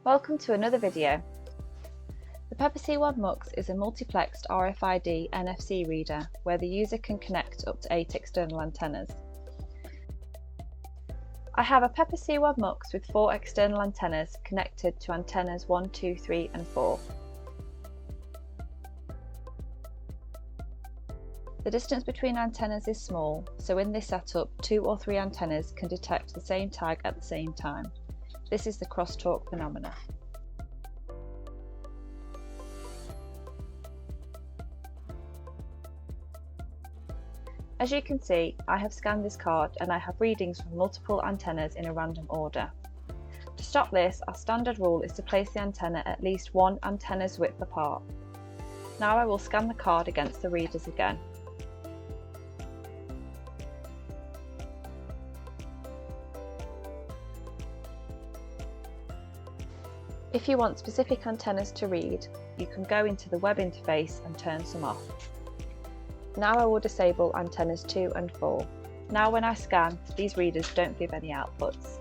Welcome to another video. The Pepper C1 MUX is a multiplexed RFID NFC reader where the user can connect up to 8 external antennas. I have a Pepper C1 MUX with 4 external antennas connected to antennas 1, 2, 3 and 4. The distance between antennas is small, so in this setup 2 or 3 antennas can detect the same tag at the same time. This is the crosstalk phenomena. As you can see, I have scanned this card and I have readings from multiple antennas in a random order. To stop this, our standard rule is to place the antenna at least one antenna's width apart. Now I will scan the card against the readers again. If you want specific antennas to read, you can go into the web interface and turn some off. Now I will disable antennas 2 and 4. Now when I scan, these readers don't give any outputs.